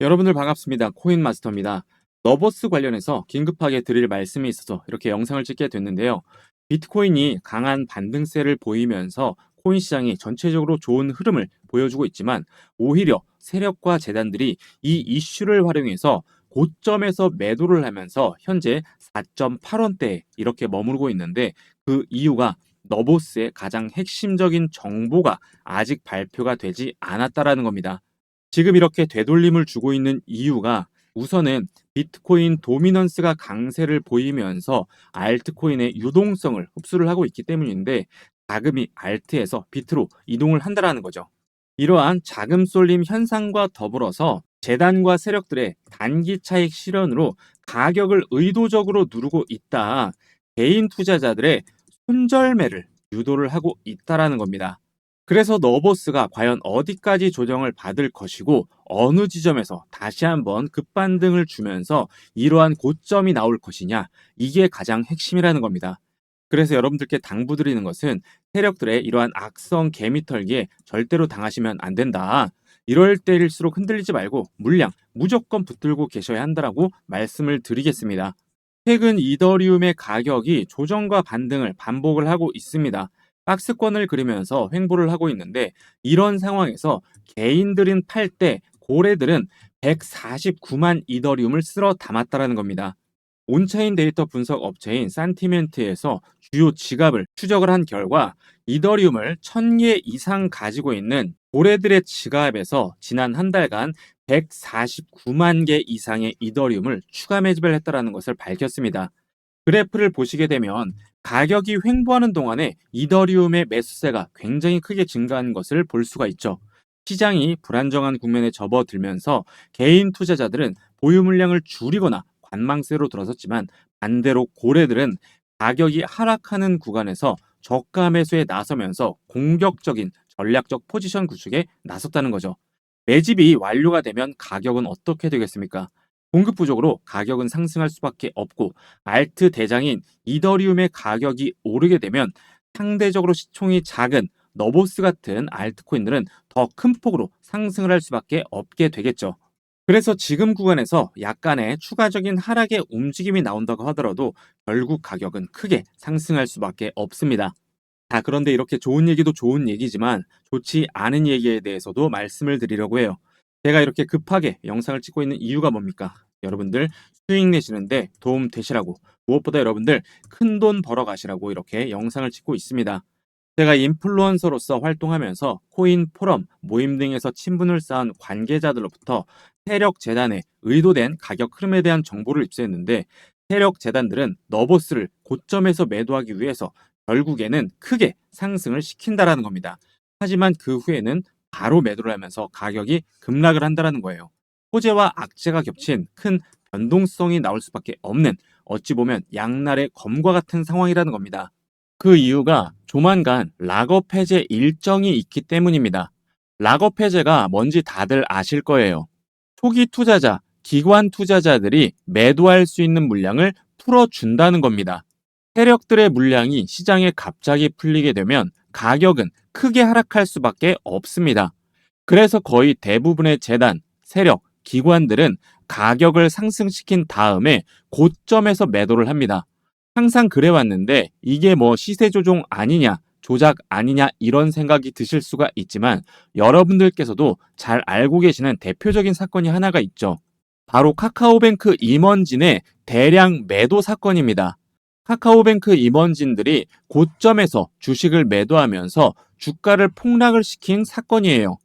여러분들 반갑습니다. 코인마스터입니다. 너버스 관련해서 긴급하게 드릴 말씀이 있어서 이렇게 영상을 찍게 됐는데요. 비트코인이 강한 반등세를 보이면서 코인 시장이 전체적으로 좋은 흐름을 보여주고 있지만 오히려 세력과 재단들이 이 이슈를 활용해서 고점에서 매도를 하면서 현재 4.8원대에 이렇게 머무르고 있는데 그 이유가 너버스의 가장 핵심적인 정보가 아직 발표가 되지 않았다라는 겁니다. 지금 이렇게 되돌림을 주고 있는 이유가 우선은 비트코인 도미넌스가 강세를 보이면서 알트코인의 유동성을 흡수를 하고 있기 때문인데 자금이 알트에서 비트로 이동을 한다라는 거죠. 이러한 자금 쏠림 현상과 더불어서 재단과 세력들의 단기 차익 실현으로 가격을 의도적으로 누르고 있다. 개인 투자자들의 손절매를 유도를 하고 있다라는 겁니다. 그래서 너버스가 과연 어디까지 조정을 받을 것이고 어느 지점에서 다시 한번 급반등을 주면서 이러한 고점이 나올 것이냐, 이게 가장 핵심이라는 겁니다. 그래서 여러분들께 당부드리는 것은 세력들의 이러한 악성 개미털기에 절대로 당하시면 안 된다. 이럴 때일수록 흔들리지 말고 물량 무조건 붙들고 계셔야 한다라고 말씀을 드리겠습니다. 최근 이더리움의 가격이 조정과 반등을 반복을 하고 있습니다. 박스권을 그리면서 횡보를 하고 있는데 이런 상황에서 개인들은 팔 때 고래들은 149만 이더리움을 쓸어 담았다라는 겁니다. 온차인 데이터 분석 업체인 산티멘트에서 주요 지갑을 추적을 한 결과 이더리움을 1000개 이상 가지고 있는 고래들의 지갑에서 지난 한 달간 149만 개 이상의 이더리움을 추가 매집을 했다는 것을 밝혔습니다. 그래프를 보시게 되면 가격이 횡보하는 동안에 이더리움의 매수세가 굉장히 크게 증가한 것을 볼 수가 있죠. 시장이 불안정한 국면에 접어들면서 개인 투자자들은 보유 물량을 줄이거나 관망세로 들어섰지만 반대로 고래들은 가격이 하락하는 구간에서 저가 매수에 나서면서 공격적인 전략적 포지션 구축에 나섰다는 거죠. 매집이 완료가 되면 가격은 어떻게 되겠습니까? 공급 부족으로 가격은 상승할 수밖에 없고 알트 대장인 이더리움의 가격이 오르게 되면 상대적으로 시총이 작은 너보스 같은 알트코인들은 더 큰 폭으로 상승을 할 수밖에 없게 되겠죠. 그래서 지금 구간에서 약간의 추가적인 하락의 움직임이 나온다고 하더라도 결국 가격은 크게 상승할 수밖에 없습니다. 자, 그런데 이렇게 좋은 얘기도 좋은 얘기지만 좋지 않은 얘기에 대해서도 말씀을 드리려고 해요. 제가 이렇게 급하게 영상을 찍고 있는 이유가 뭡니까? 여러분들 수익 내시는데 도움 되시라고, 무엇보다 여러분들 큰 돈 벌어 가시라고 이렇게 영상을 찍고 있습니다. 제가 인플루언서로서 활동하면서 코인 포럼, 모임 등에서 친분을 쌓은 관계자들로부터 세력 재단의 의도된 가격 흐름에 대한 정보를 입수했는데 세력 재단들은 너버스를 고점에서 매도하기 위해서 결국에는 크게 상승을 시킨다라는 겁니다. 하지만 그 후에는 바로 매도를 하면서 가격이 급락을 한다라는 거예요. 호재와 악재가 겹친 큰 변동성이 나올 수밖에 없는, 어찌 보면 양날의 검과 같은 상황이라는 겁니다. 그 이유가 조만간 락업 해제 일정이 있기 때문입니다. 락업 해제가 뭔지 다들 아실 거예요. 초기 투자자, 기관 투자자들이 매도할 수 있는 물량을 풀어준다는 겁니다. 세력들의 물량이 시장에 갑자기 풀리게 되면 가격은 크게 하락할 수밖에 없습니다. 그래서 거의 대부분의 재단, 세력, 기관들은 가격을 상승시킨 다음에 고점에서 매도를 합니다. 항상 그래왔는데 이게 뭐 시세 조종 아니냐, 조작 아니냐 이런 생각이 드실 수가 있지만 여러분들께서도 잘 알고 계시는 대표적인 사건이 하나가 있죠. 바로 카카오뱅크 임원진의 대량 매도 사건입니다. 카카오뱅크 임원진들이 고점에서 주식을 매도하면서 주가를 폭락을 시킨 사건이에요.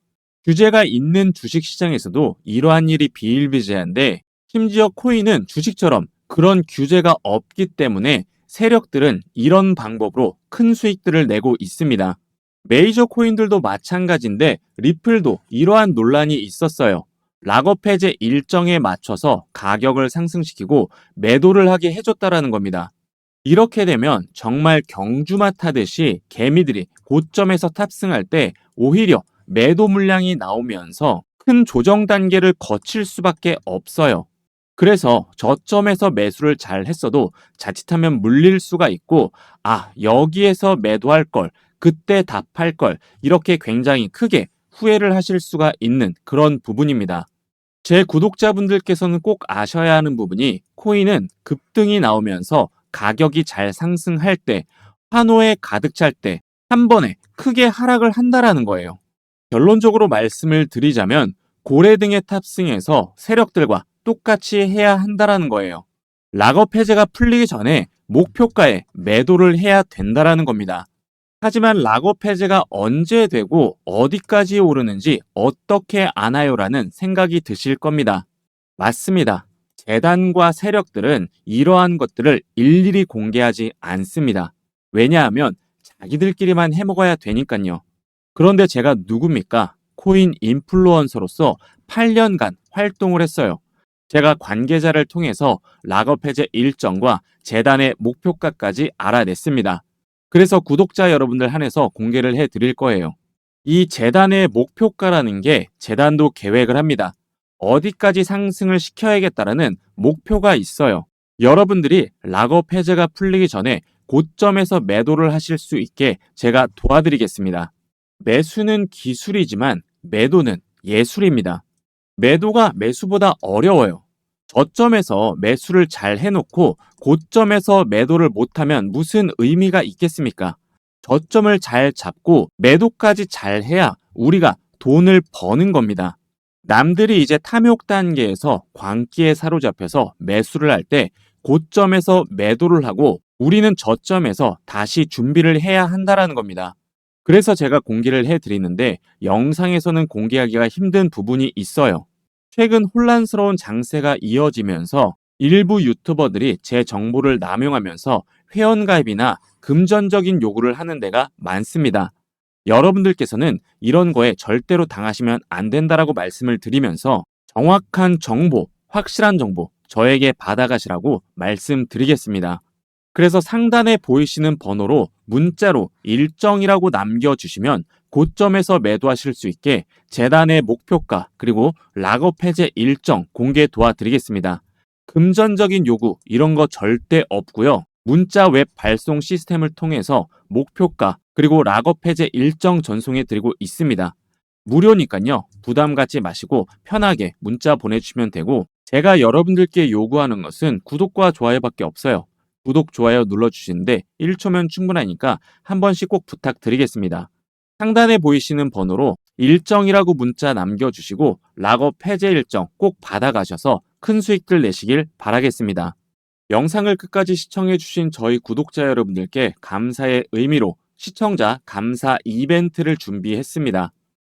규제가 있는 주식시장에서도 이러한 일이 비일비재한데 심지어 코인은 주식처럼 그런 규제가 없기 때문에 세력들은 이런 방법으로 큰 수익들을 내고 있습니다. 메이저 코인들도 마찬가지인데 리플도 이러한 논란이 있었어요. 락업 해제 일정에 맞춰서 가격을 상승시키고 매도를 하게 해줬다라는 겁니다. 이렇게 되면 정말 경주마 타듯이 개미들이 고점에서 탑승할 때 오히려 매도 물량이 나오면서 큰 조정 단계를 거칠 수밖에 없어요. 그래서 저점에서 매수를 잘 했어도 자칫하면 물릴 수가 있고, 아, 여기에서 매도할 걸, 그때 답할 걸, 이렇게 굉장히 크게 후회를 하실 수가 있는 그런 부분입니다. 제 구독자분들께서는 꼭 아셔야 하는 부분이 코인은 급등이 나오면서 가격이 잘 상승할 때, 환호에 가득 찰 때 한 번에 크게 하락을 한다라는 거예요. 결론적으로 말씀을 드리자면 고래 등에 탑승해서 세력들과 똑같이 해야 한다라는 거예요. 락업 해제가 풀리기 전에 목표가에 매도를 해야 된다라는 겁니다. 하지만 락업 해제가 언제 되고 어디까지 오르는지 어떻게 아나요라는 생각이 드실 겁니다. 맞습니다. 재단과 세력들은 이러한 것들을 일일이 공개하지 않습니다. 왜냐하면 자기들끼리만 해먹어야 되니까요. 그런데 제가 누굽니까? 코인 인플루언서로서 8년간 활동을 했어요. 제가 관계자를 통해서 락업 해제 일정과 재단의 목표가까지 알아냈습니다. 그래서 구독자 여러분들 한해서 공개를 해 드릴 거예요. 이 재단의 목표가라는 게 재단도 계획을 합니다. 어디까지 상승을 시켜야겠다라는 목표가 있어요. 여러분들이 락업 해제가 풀리기 전에 고점에서 매도를 하실 수 있게 제가 도와드리겠습니다. 매수는 기술이지만 매도는 예술입니다. 매도가 매수보다 어려워요. 저점에서 매수를 잘 해놓고 고점에서 매도를 못하면 무슨 의미가 있겠습니까? 저점을 잘 잡고 매도까지 잘 해야 우리가 돈을 버는 겁니다. 남들이 이제 탐욕 단계에서 광기에 사로잡혀서 매수를 할 때 고점에서 매도를 하고 우리는 저점에서 다시 준비를 해야 한다라는 겁니다. 그래서 제가 공개를 해드리는데 영상에서는 공개하기가 힘든 부분이 있어요. 최근 혼란스러운 장세가 이어지면서 일부 유튜버들이 제 정보를 남용하면서 회원가입이나 금전적인 요구를 하는 데가 많습니다. 여러분들께서는 이런 거에 절대로 당하시면 안 된다라고 말씀을 드리면서 정확한 정보, 확실한 정보 저에게 받아가시라고 말씀드리겠습니다. 그래서 상단에 보이시는 번호로 문자로 일정이라고 남겨주시면 고점에서 매도하실 수 있게 재단의 목표가 그리고 락업 해제 일정 공개 도와드리겠습니다. 금전적인 요구 이런 거 절대 없고요. 문자 웹 발송 시스템을 통해서 목표가 그리고 락업 해제 일정 전송해 드리고 있습니다. 무료니까요. 부담 갖지 마시고 편하게 문자 보내주시면 되고 제가 여러분들께 요구하는 것은 구독과 좋아요밖에 없어요. 구독, 좋아요 눌러주시는데 1초면 충분하니까 한 번씩 꼭 부탁드리겠습니다. 상단에 보이시는 번호로 일정이라고 문자 남겨주시고 락업 해제 일정 꼭 받아가셔서 큰 수익들 내시길 바라겠습니다. 영상을 끝까지 시청해주신 저희 구독자 여러분들께 감사의 의미로 시청자 감사 이벤트를 준비했습니다.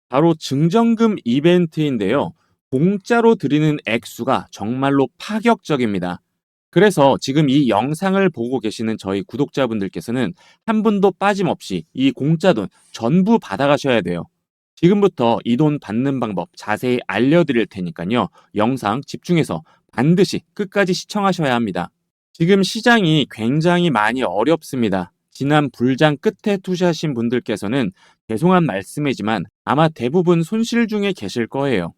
바로 증정금 이벤트인데요. 공짜로 드리는 액수가 정말로 파격적입니다. 그래서 지금 이 영상을 보고 계시는 저희 구독자분들께서는 한 분도 빠짐없이 이 공짜 돈 전부 받아가셔야 돼요. 지금부터 이 돈 받는 방법 자세히 알려드릴 테니까요. 영상 집중해서 반드시 끝까지 시청하셔야 합니다. 지금 시장이 굉장히 많이 어렵습니다. 지난 불장 끝에 투자하신 분들께서는 죄송한 말씀이지만 아마 대부분 손실 중에 계실 거예요.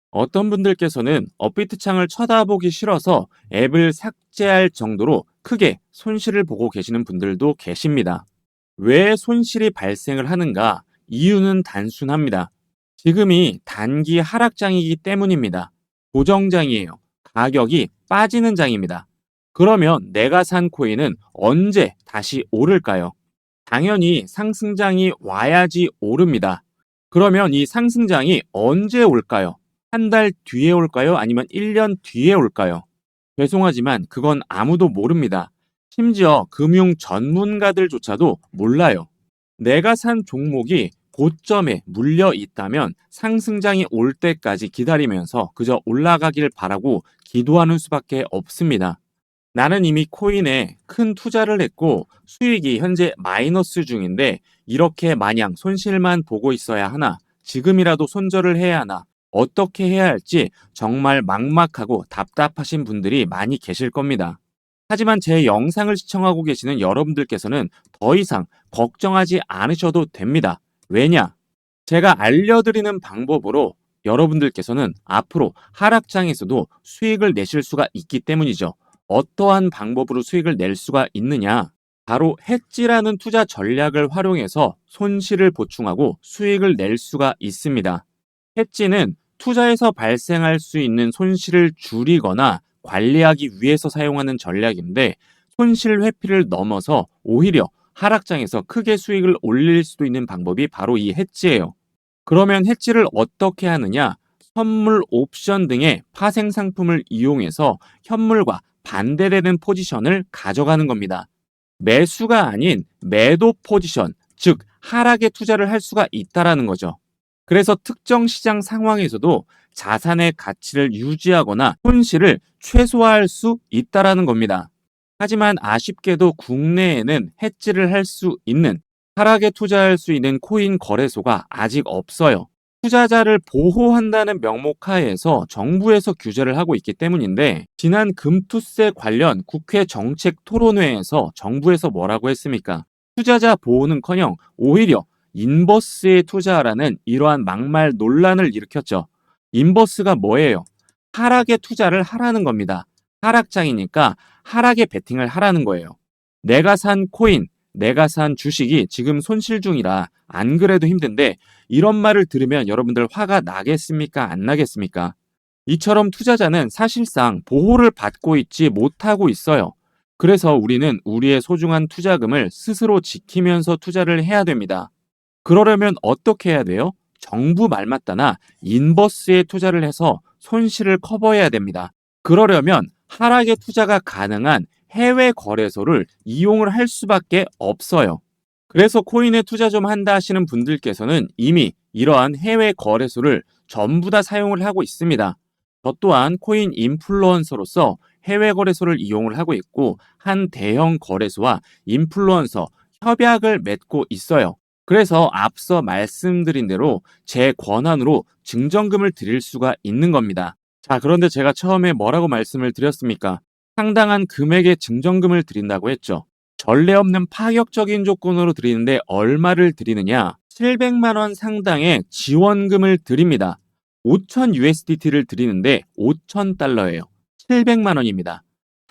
어떤 분들께서는 업비트 창을 쳐다보기 싫어서 앱을 삭제할 정도로 크게 손실을 보고 계시는 분들도 계십니다. 왜 손실이 발생을 하는가? 이유는 단순합니다. 지금이 단기 하락장이기 때문입니다. 고정장이에요. 가격이 빠지는 장입니다. 그러면 내가 산 코인은 언제 다시 오를까요? 당연히 상승장이 와야지 오릅니다. 그러면 이 상승장이 언제 올까요? 한 달 뒤에 올까요? 아니면 1년 뒤에 올까요? 죄송하지만 그건 아무도 모릅니다. 심지어 금융 전문가들조차도 몰라요. 내가 산 종목이 고점에 물려 있다면 상승장이 올 때까지 기다리면서 그저 올라가길 바라고 기도하는 수밖에 없습니다. 나는 이미 코인에 큰 투자를 했고 수익이 현재 마이너스 중인데 이렇게 마냥 손실만 보고 있어야 하나? 지금이라도 손절을 해야 하나? 어떻게 해야 할지 정말 막막하고 답답하신 분들이 많이 계실 겁니다. 하지만 제 영상을 시청하고 계시는 여러분들께서는 더 이상 걱정하지 않으셔도 됩니다. 왜냐? 제가 알려드리는 방법으로 여러분들께서는 앞으로 하락장에서도 수익을 내실 수가 있기 때문이죠. 어떠한 방법으로 수익을 낼 수가 있느냐? 바로 해지라는 투자 전략을 활용해서 손실을 보충하고 수익을 낼 수가 있습니다. 해지는 투자에서 발생할 수 있는 손실을 줄이거나 관리하기 위해서 사용하는 전략인데 손실 회피를 넘어서 오히려 하락장에서 크게 수익을 올릴 수도 있는 방법이 바로 이 해지예요. 그러면 해지를 어떻게 하느냐? 선물 옵션 등의 파생 상품을 이용해서 현물과 반대되는 포지션을 가져가는 겁니다. 매수가 아닌 매도 포지션, 즉 하락에 투자를 할 수가 있다라는 거죠. 그래서 특정 시장 상황에서도 자산의 가치를 유지하거나 손실을 최소화할 수 있다라는 겁니다. 하지만 아쉽게도 국내에는 해지를 할 수 있는 하락에 투자할 수 있는 코인 거래소가 아직 없어요. 투자자를 보호한다는 명목 하에서 정부에서 규제를 하고 있기 때문인데 지난 금투세 관련 국회 정책 토론회에서 정부에서 뭐라고 했습니까? 투자자 보호는커녕 오히려 인버스에 투자하라는 이러한 막말 논란을 일으켰죠. 인버스가 뭐예요? 하락에 투자를 하라는 겁니다. 하락장이니까 하락에 베팅을 하라는 거예요. 내가 산 코인, 내가 산 주식이 지금 손실 중이라 안 그래도 힘든데 이런 말을 들으면 여러분들 화가 나겠습니까? 안 나겠습니까? 이처럼 투자자는 사실상 보호를 받고 있지 못하고 있어요. 그래서 우리는 우리의 소중한 투자금을 스스로 지키면서 투자를 해야 됩니다. 그러려면 어떻게 해야 돼요? 정부 말 맞다나 인버스에 투자를 해서 손실을 커버해야 됩니다. 그러려면 하락에 투자가 가능한 해외 거래소를 이용을 할 수밖에 없어요. 그래서 코인에 투자 좀 한다 하시는 분들께서는 이미 이러한 해외 거래소를 전부 다 사용을 하고 있습니다. 저 또한 코인 인플루언서로서 해외 거래소를 이용을 하고 있고 한 대형 거래소와 인플루언서 협약을 맺고 있어요. 그래서 앞서 말씀드린 대로 제 권한으로 증정금을 드릴 수가 있는 겁니다. 자, 그런데 제가 처음에 뭐라고 말씀을 드렸습니까? 상당한 금액의 증정금을 드린다고 했죠. 전례 없는 파격적인 조건으로 드리는데 얼마를 드리느냐? 700만 원 상당의 지원금을 드립니다. 5,000 USDT를 드리는데 5,000달러예요. 700만 원입니다.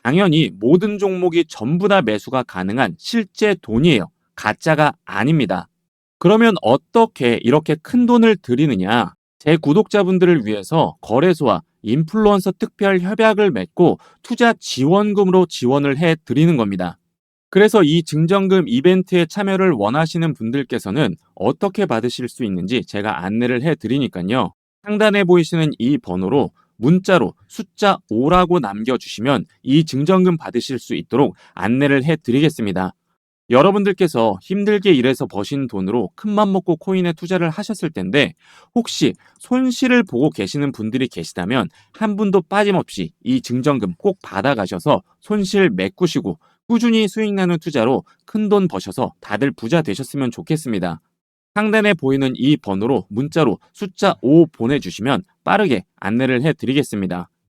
당연히 모든 종목이 전부 다 매수가 가능한 실제 돈이에요. 가짜가 아닙니다. 그러면 어떻게 이렇게 큰 돈을 드리느냐? 제 구독자분들을 위해서 거래소와 인플루언서 특별 협약을 맺고 투자 지원금으로 지원을 해 드리는 겁니다. 그래서 이 증정금 이벤트에 참여를 원하시는 분들께서는 어떻게 받으실 수 있는지 제가 안내를 해 드리니까요. 상단에 보이시는 이 번호로 문자로 숫자 5라고 남겨주시면 이 증정금 받으실 수 있도록 안내를 해 드리겠습니다. 여러분들께서 힘들게 일해서 버신 돈으로 큰맘 먹고 코인에 투자를 하셨을 텐데 혹시 손실을 보고 계시는 분들이 계시다면 한 분도 빠짐없이 이 증정금 꼭 받아가셔서 손실 메꾸시고 꾸준히 수익 나는 투자로 큰돈 버셔서 다들 부자 되셨으면 좋겠습니다. 상단에 보이는 이 번호로 문자로 숫자 5 보내주시면 빠르게 안내를 해드리겠습니다.